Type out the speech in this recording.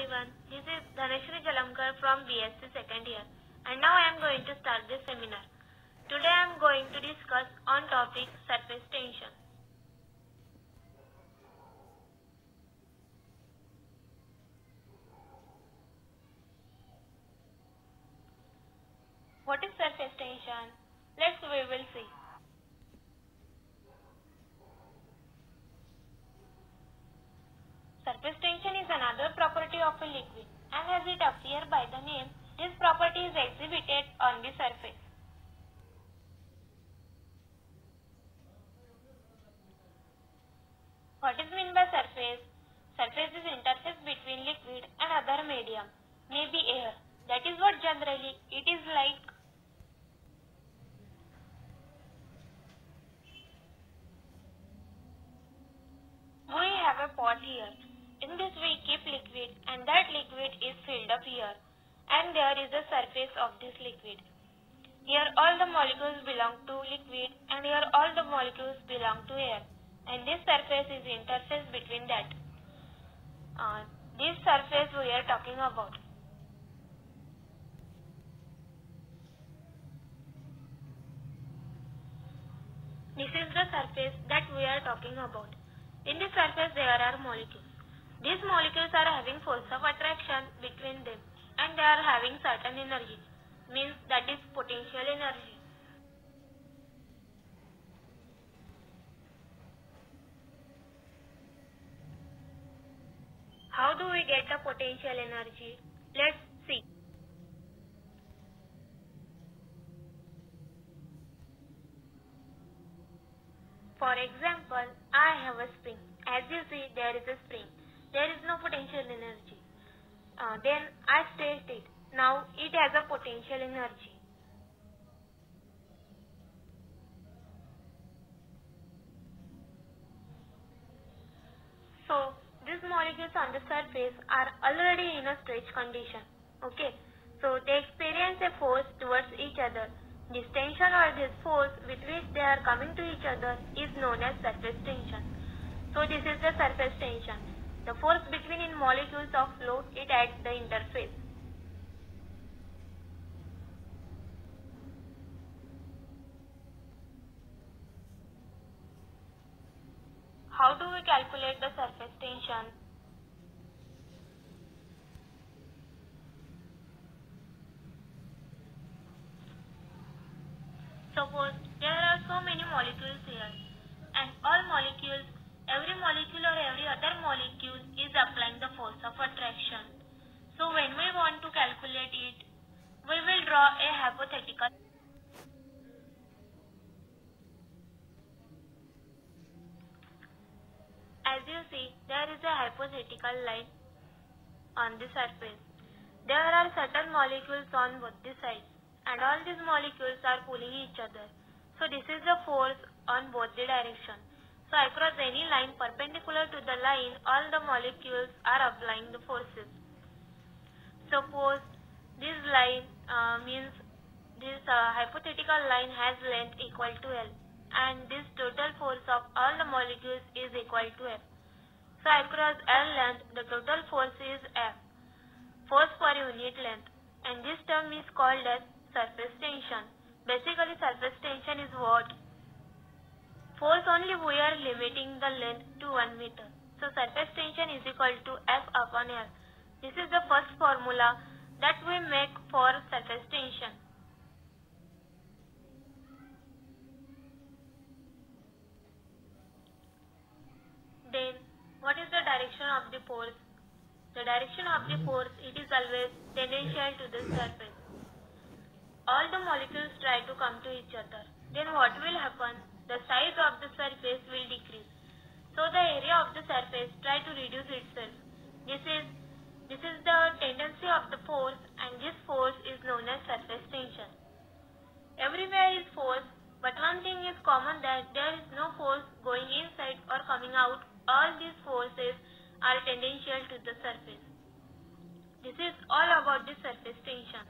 everyone, this is Dhanashri Jalamkar from BSc second year and now I am going to start this seminar. Today I am going to discuss on topic surface tension. What is surface tension? We will see. Surface tension is another property of a liquid, and as it appears by the name, this property is exhibited on the surface. What is meant by surface? Surface is interface between liquid and other medium, maybe air. That is what generally it is like. We have a pot here. In this we keep liquid and that liquid is filled up here and there is the surface of this liquid. Here all the molecules belong to liquid and here all the molecules belong to air and this surface is interface between that. This surface we are talking about. This is the surface that we are talking about. In this surface there are molecules. These molecules are having force of attraction between them and they are having certain energy, means that is potential energy. How do we get the potential energy? Let's see. For example, I have a spring. As you see, there is a spring. There is no potential energy. Then I state it. Now it has a potential energy. So these molecules on the surface are already in a stretch condition. Okay. So they experience a force towards each other. This tension or this force with which they are coming to each other is known as surface tension. So this is the surface tension. The force between molecules of fluid, it adds the interface. How do we calculate the surface tension? Suppose there are so many molecules here and all molecules, every molecule or every other molecule is applying the force of attraction. So when we want to calculate it, we will draw a hypothetical. As you see, there is a hypothetical line on the surface. There are certain molecules on both the sides and all these molecules are pulling each other. So this is the force on both the directions. So across any line perpendicular to the line, all the molecules are applying the forces. Suppose this line means this hypothetical line has length equal to L and this total force of all the molecules is equal to F. So across L length, the total force is F, force per unit length, and this term is called as surface tension. Basically surface tension is what? Force only we are limiting the length to 1 meter. So surface tension is equal to F upon L. This is the first formula that we make for surface tension. Then what is the direction of the force? The direction of the force, it is always tangential to the surface. All the molecules try to come to each other. Then what will happen? The size of the surface will decrease. So the area of the surface try to reduce itself. This is the tendency of the force and this force is known as surface tension. Everywhere is force, but one thing is common, that there is no force going inside or coming out. All these forces are tangential to the surface. This is all about the surface tension.